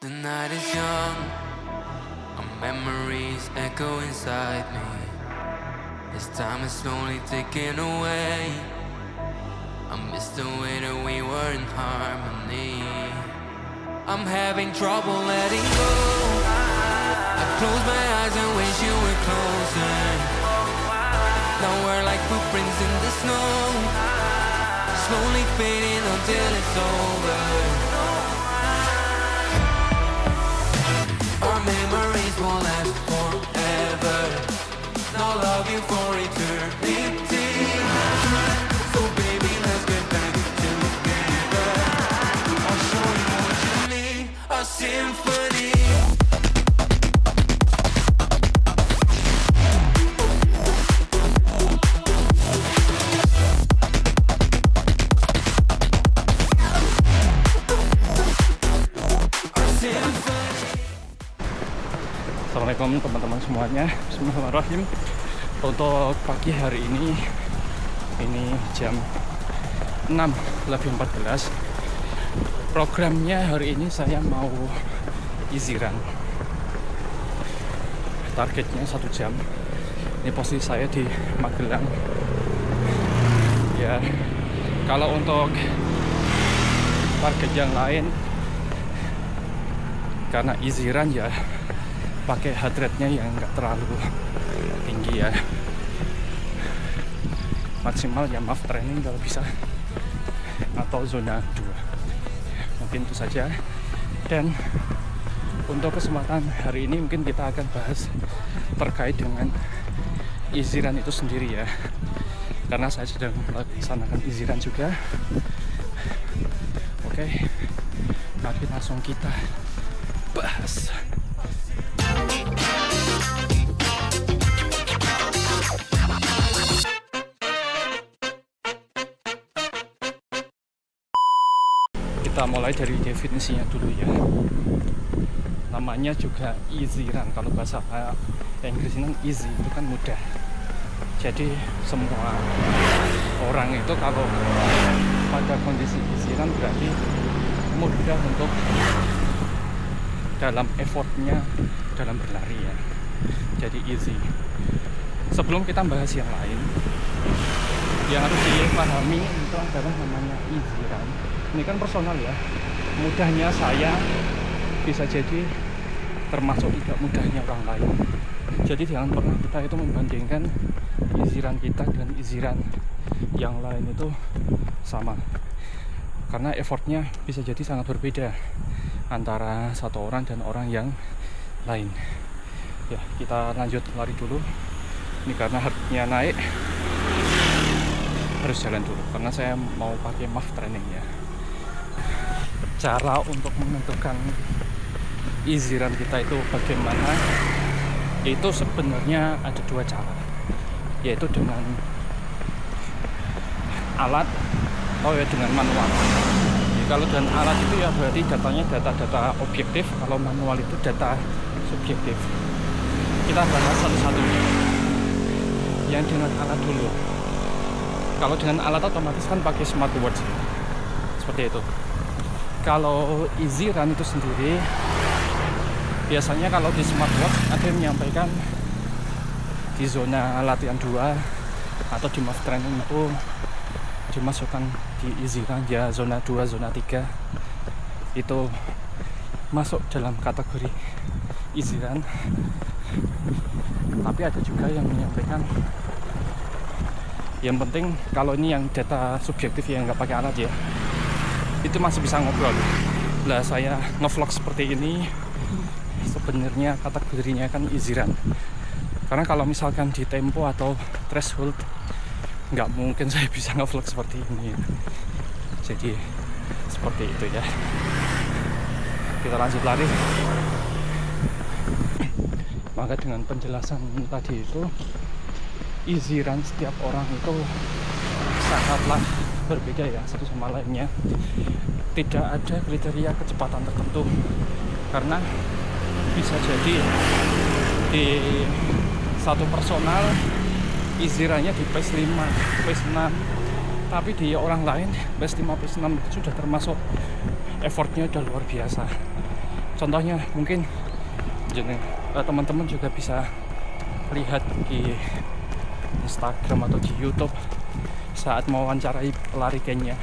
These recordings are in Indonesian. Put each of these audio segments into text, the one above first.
The night is young, our memories echo inside me. As time is slowly ticking away, I miss the way that we were in harmony. I'm having trouble letting go. I close my eyes and wish you were closer. Now we're like footprints in the snow, slowly fading until it's over. Our memories will last forever, and I'll love you for eternity. So baby, let's get back together. I'll show you what you need, a symphony. Assalamualaikum teman-teman semuanya. Bismillahirrahmanirrahim. Untuk pagi hari ini jam 6:14. Programnya hari ini saya mau iziran. Targetnya 1 jam. Ini posisi saya di Magelang. Ya, kalau untuk target yang lain karena iziran ya pakai heart rate-nya yang enggak terlalu tinggi ya, maksimal ya maaf training kalau bisa, atau zona 2 mungkin itu saja. Dan untuk kesempatan hari ini mungkin kita akan bahas terkait dengan iziran itu sendiri ya, karena saya sedang melaksanakan iziran juga. Oke, mari langsung kita bahas. Kita mulai dari definisinya dulu ya. Namanya juga iziran. Kalau bahasa Inggris ini easy, itu kan mudah. Jadi semua orang itu kalau pada kondisi iziran berarti mudah untuk dalam effortnya dalam berlari ya. Jadi easy. Sebelum kita bahas yang lain, yang harus dipahami itu adalah namanya iziran. Ini kan personal ya, mudahnya saya bisa jadi termasuk tidak mudahnya orang lain. Jadi jangan pernah kita itu membandingkan iziran kita dan iziran yang lain itu sama, karena effortnya bisa jadi sangat berbeda antara satu orang dan orang yang lain. Ya, kita lanjut lari dulu. Ini karena heartnya naik, harus jalan dulu karena saya mau pakai MAF training ya. Cara untuk menentukan iziran kita itu bagaimana, itu sebenarnya ada 2 cara, yaitu dengan alat atau ya dengan manual. Jadi kalau dengan alat itu ya berarti datanya data objektif, kalau manual itu data subjektif. Kita bahas satu-satu. Yang dengan alat dulu. Kalau dengan alat otomatis kan pakai smartwatch seperti itu. Kalau iziran itu sendiri biasanya kalau di smartwatch ada yang menyampaikan di zona latihan 2 atau di MAF training itu dimasukkan di iziran ya, zona 2, zona 3 itu masuk dalam kategori iziran. Tapi ada juga yang menyampaikan yang penting kalau ini yang data subjektif yang nggak pakai alat ya, itu masih bisa ngobrol. Lah saya ngevlog seperti ini sebenarnya kategorinya kan iziran, karena kalau misalkan di tempo atau threshold nggak mungkin saya bisa ngevlog seperti ini. Jadi seperti itu ya. Kita lanjut lari. Maka dengan penjelasan tadi itu, iziran setiap orang itu sangatlah berbeda ya satu sama lainnya. Tidak ada kriteria kecepatan tertentu, karena bisa jadi di satu personal izirannya di pace 5, pace 6, tapi di orang lain pace 5, pace 6 sudah termasuk effortnya udah luar biasa. Contohnya mungkin teman-teman juga bisa lihat di Instagram atau di YouTube saat mewawancarai pelari Kenya.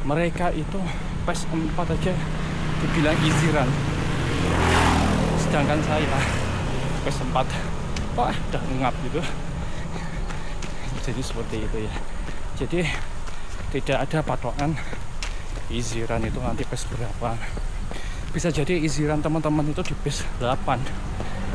Mereka itu PES 4 aja dibilang easy run, sedangkan saya PES 4 wah udah ngap gitu. Jadi seperti itu ya. Jadi tidak ada patokan easy run itu nanti PES berapa. Bisa jadi easy run teman-teman itu di PES 8,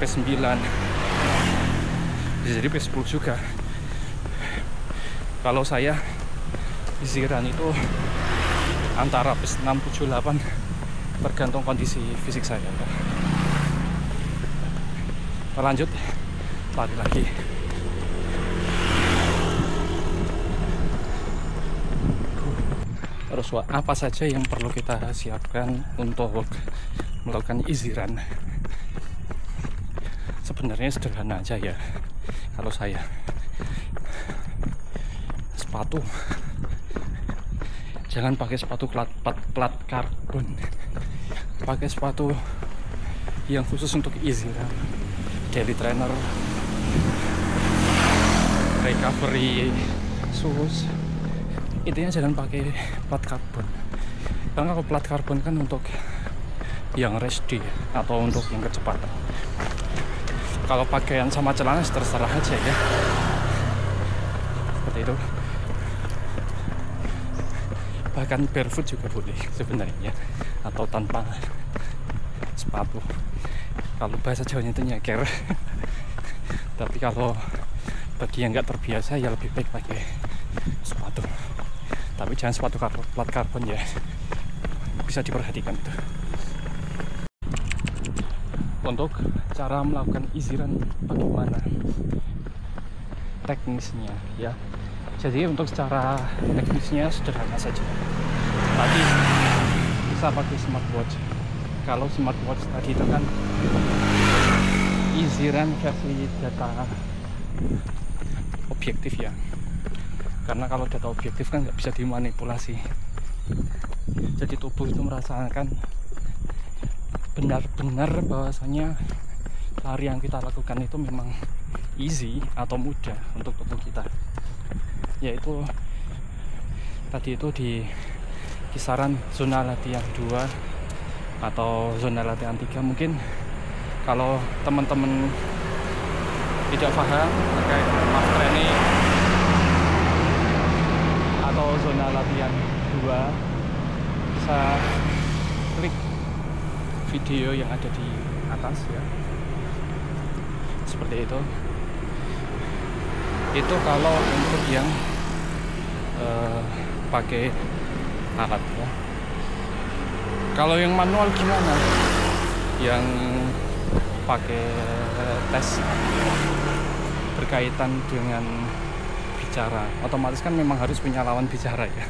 PES 9, bisa jadi PES 10 juga. Kalau saya easy run itu antara PES 6, 7, 8 tergantung kondisi fisik saya. Lanjut lari lagi. Terus apa saja yang perlu kita siapkan untuk melakukan easy run? Sebenarnya sederhana aja ya. Kalau saya, sepatu, jangan pakai sepatu plat karbon, pakai sepatu yang khusus untuk easy run, daily trainer, recovery shoes. Intinya jangan pakai plat karbon, karena kalau plat karbon kan untuk yang race day atau untuk yang kecepatan. Kalau pakaian sama celana terserah aja ya, seperti itu. Bahkan barefoot juga boleh sebenarnya, atau tanpa sepatu. Kalau bahasa Jawanya itu nyeker. Tapi kalau bagi yang nggak terbiasa ya lebih baik pakai sepatu. Tapi jangan sepatu plat karbon ya, bisa diperhatikan itu. Untuk cara melakukan easy run bagaimana teknisnya ya. Jadi untuk secara teknisnya sederhana saja. Tadi bisa pakai smartwatch. Kalau smartwatch tadi itu kan easy run versi data objektif ya. Karena kalau data objektif kan nggak bisa dimanipulasi. Jadi tubuh itu merasakan benar-benar bahwasanya lari yang kita lakukan itu memang easy atau mudah untuk tubuh kita. Yaitu tadi itu di kisaran zona latihan 2 atau zona latihan 3. Mungkin kalau teman-teman tidak paham terkait mass training atau zona latihan 2, bisa klik video yang ada di atas ya, seperti itu. Itu kalau untuk yang pakai alat ya. Kalau yang manual gimana? Yang pakai tes berkaitan dengan bicara, otomatis kan memang harus punya lawan bicara ya,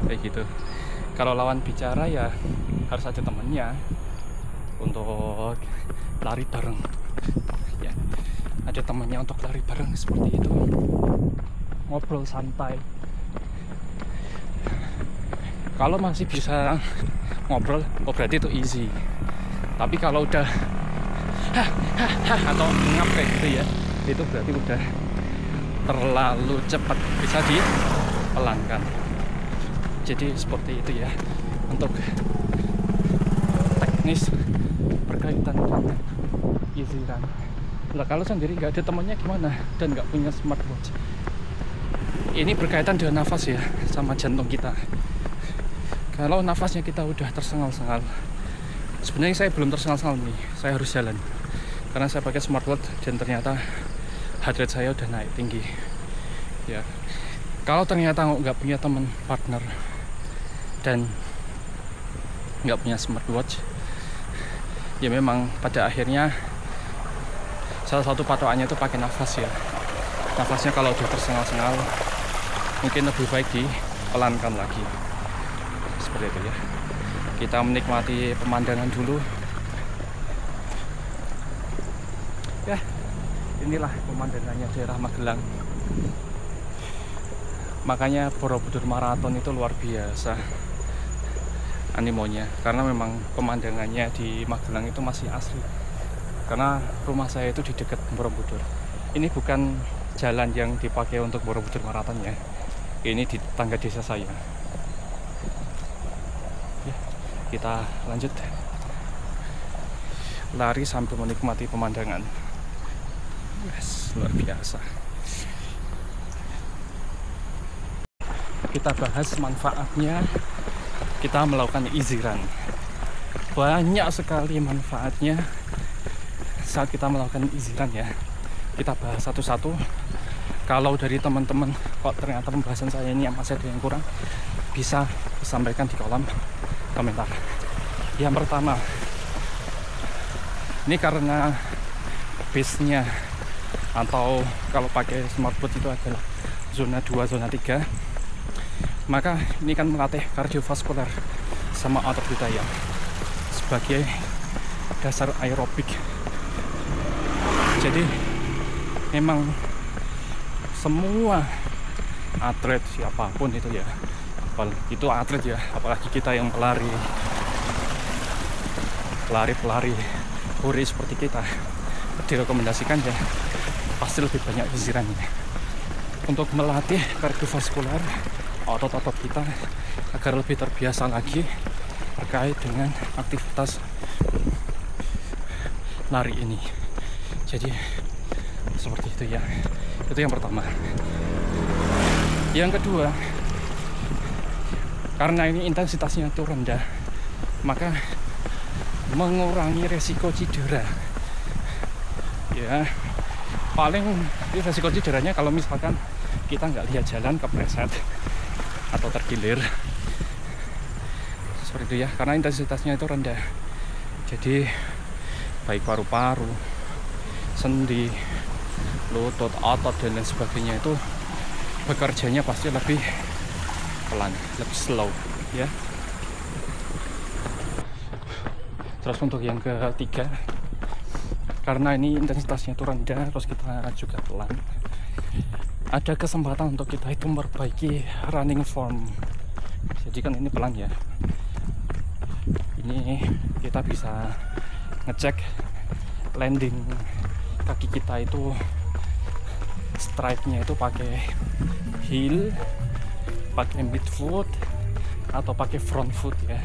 kayak gitu. Kalau lawan bicara ya harus ada temennya untuk lari bareng ya, ada temennya untuk lari bareng seperti itu, ngobrol santai. Kalau masih bisa ngobrol, oh berarti itu easy. Tapi kalau udah atau ngap kayak gitu ya, itu berarti udah terlalu cepat, bisa dipelankan. Jadi seperti itu ya untuk teknis berkaitan dengan easy run. Nah, kalau sendiri nggak ada temannya gimana dan nggak punya smartwatch, ini berkaitan dengan nafas ya, sama jantung kita. Kalau nafasnya kita udah tersengal-sengal, sebenarnya saya belum tersengal-sengal nih, saya harus jalan karena saya pakai smartwatch dan ternyata heart rate saya udah naik tinggi ya. Kalau ternyata nggak punya teman partner dan nggak punya smartwatch, ya memang pada akhirnya salah satu patokannya itu pakai nafas ya. Nafasnya kalau udah tersengal-sengal mungkin lebih baik dipelankan lagi, seperti itu ya. Kita menikmati pemandangan dulu ya. Inilah pemandangannya daerah Magelang. Makanya Borobudur Marathon itu luar biasa. animonya, karena memang pemandangannya di Magelang itu masih asli. Karena rumah saya itu di dekat Borobudur. Ini bukan jalan yang dipakai untuk Borobudur Marathon ya. Ini di tetangga desa saya. Ya, kita lanjut lari sambil menikmati pemandangan. Yes, luar biasa. Kita bahas manfaatnya kita melakukan easy run. Banyak sekali manfaatnya saat kita melakukan easy run ya. Kita bahas satu-satu. Kalau dari teman-teman kok ternyata pembahasan saya ini masih ada yang kurang, bisa disampaikan di kolom komentar. Yang pertama, ini karena base-nya atau kalau pakai smartboard itu adalah zona 2, zona 3, maka ini kan melatih kardiovaskular sama otot kita ya, sebagai dasar aerobik. Jadi memang semua atlet siapapun itu ya, itu atlet ya, apalagi kita yang pelari huri seperti kita, direkomendasikan ya pasti lebih banyak easy run ya, untuk melatih kardiovaskular otot-otot kita agar lebih terbiasa lagi terkait dengan aktivitas lari ini. Jadi seperti itu ya. Itu yang pertama. Yang kedua, karena ini intensitasnya itu rendah, maka mengurangi resiko cedera. Ya, paling resiko cederanya kalau misalkan kita nggak lihat jalan, kepleset atau tergilir seperti itu ya, karena intensitasnya itu rendah. Jadi baik paru-paru, sendi, lutut, otot dan lain sebagainya itu bekerjanya pasti lebih pelan, lebih slow ya. Terus untuk yang ketiga, karena ini intensitasnya itu rendah, terus kita juga pelan, ada kesempatan untuk kita itu memperbaiki running form. Jadi kan ini pelan ya, ini kita bisa ngecek landing kaki kita itu strike-nya itu pakai heel, pakai midfoot atau pakai front foot ya.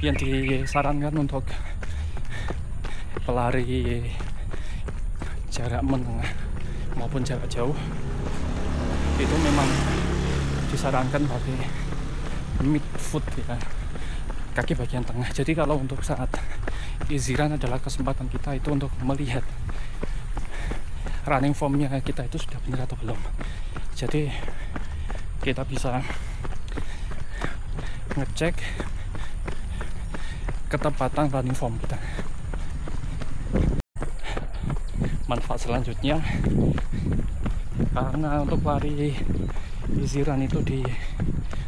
Yang disarankan untuk pelari jarak menengah maupun jarak jauh itu memang disarankan pakai midfoot ya, kaki bagian tengah. Jadi kalau untuk saat easy run adalah kesempatan kita itu untuk melihat running formnya kita itu sudah benar atau belum. Jadi kita bisa ngecek ketepatan running form kita. Manfaat selanjutnya, karena untuk lari easy run itu di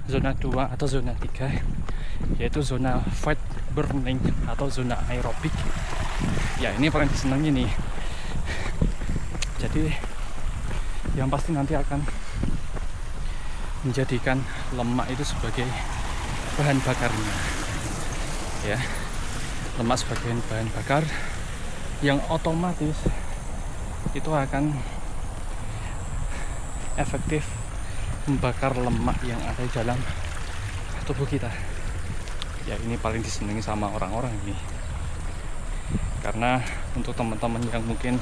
zona 2 atau zona 3, yaitu zona fat burning atau zona aerobik ya, ini paling disenangi nih. Jadi yang pasti nanti akan menjadikan lemak itu sebagai bahan bakarnya ya, lemak sebagai bahan bakar yang otomatis itu akan efektif membakar lemak yang ada di dalam tubuh kita ya. Ini paling disenangi sama orang-orang ini, karena untuk teman-teman yang mungkin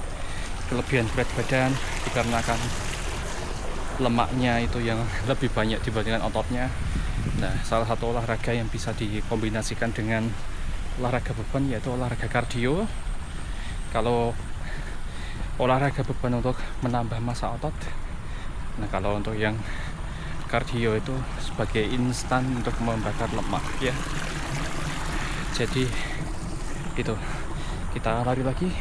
kelebihan berat badan dikarenakan lemaknya itu yang lebih banyak dibandingkan ototnya, nah salah satu olahraga yang bisa dikombinasikan dengan olahraga beban yaitu olahraga kardio. Kalau olahraga beban untuk menambah massa otot, nah kalau untuk yang kardio itu sebagai instan untuk membakar lemak ya. Jadi itu, kita lari lagi.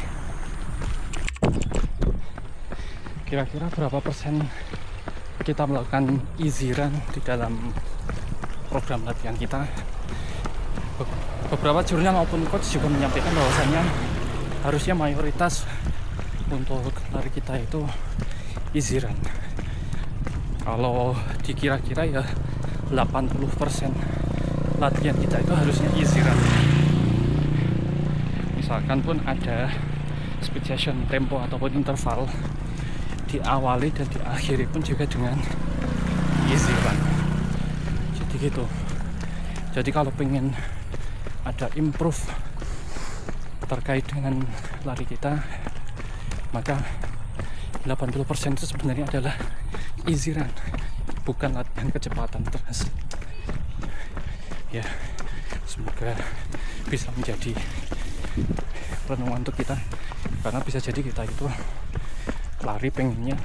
Kira-kira berapa persen kita melakukan easy run di dalam program latihan kita? Beberapa jurnal maupun coach juga menyampaikan bahwasanya harusnya mayoritas untuk lari kita itu easy run. Kalau dikira-kira ya 80% latihan kita itu harusnya easy run. Misalkan pun ada speed session, tempo ataupun interval, diawali dan diakhiri pun juga dengan easy run. Jadi gitu. Jadi kalau pengen ada improve terkait dengan lari kita, maka 80% itu sebenarnya adalah easy run, bukan latihan kecepatan terus. Ya, semoga bisa menjadi renungan untuk kita, karena bisa jadi kita itu lari pengennya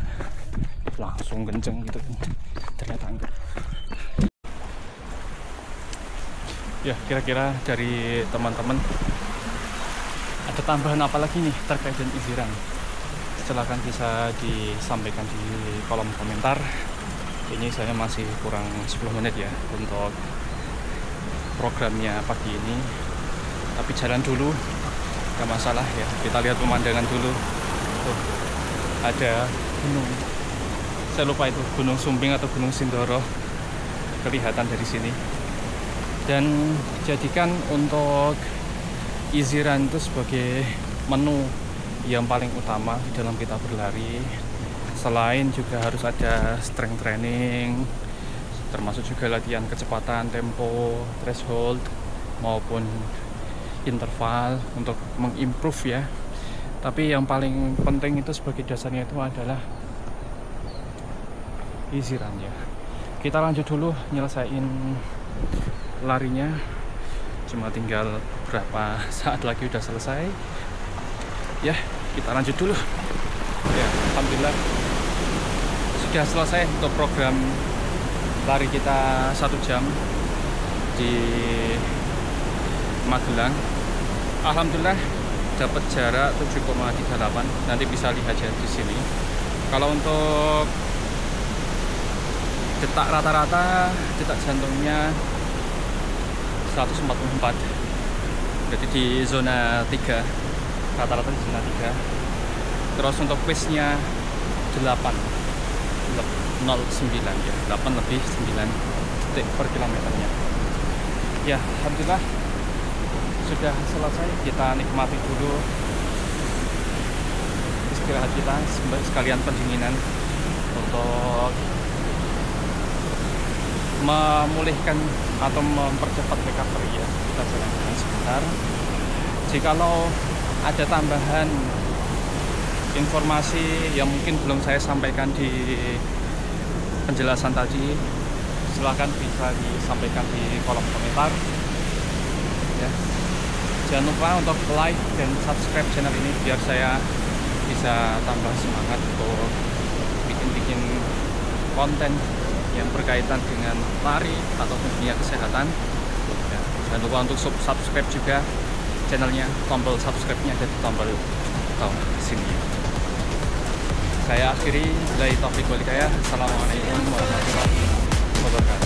langsung kenceng gitu kan, ternyata enggak. Ya, kira-kira dari teman-teman ada tambahan apa lagi nih terkait dengan easy run? Silakan bisa disampaikan di kolom komentar. Ini saya masih kurang 10 menit ya untuk programnya pagi ini, tapi jalan dulu gak masalah ya. Kita lihat pemandangan dulu. Tuh, ada gunung, saya lupa itu Gunung Sumbing atau Gunung Sindoro, kelihatan dari sini. Dan jadikan untuk easy run itu sebagai menu yang paling utama dalam kita berlari. Selain juga harus ada strength training, termasuk juga latihan kecepatan, tempo, threshold maupun interval untuk mengimprove ya. Tapi yang paling penting itu sebagai dasarnya itu adalah easy run ya. Kita lanjut dulu nyelesain larinya, cuma tinggal berapa saat lagi udah selesai ya. Kita lanjut dulu ya. Alhamdulillah sudah selesai untuk program lari kita 1 jam di Magelang. Alhamdulillah dapat jarak 7,38. Nanti bisa lihat aja di sini. Kalau untuk detak rata-rata, detak jantungnya 144. Berarti di zona 3, rata-rata di zona 3. Terus untuk pace-nya 8,09 ya, 8 lebih 9 detik per kilometernya. Ya, alhamdulillah sudah selesai. Kita nikmati dulu istirahat kita, sekalian pendinginan untuk memulihkan atau mempercepat recovery ya. Kita jalan-jalan sebentar. Jikalau ada tambahan informasi yang mungkin belum saya sampaikan di penjelasan tadi, silahkan bisa disampaikan di kolom komentar ya. Jangan lupa untuk like dan subscribe channel ini biar saya bisa tambah semangat untuk bikin konten yang berkaitan dengan lari ataupun dunia kesehatan ya. Jangan lupa untuk subscribe juga channelnya, tombol subscribe-nya ada di tombol sini. Saya akhiri, billahi taufiq wal hidayah. Assalamualaikum warahmatullahi wabarakatuh.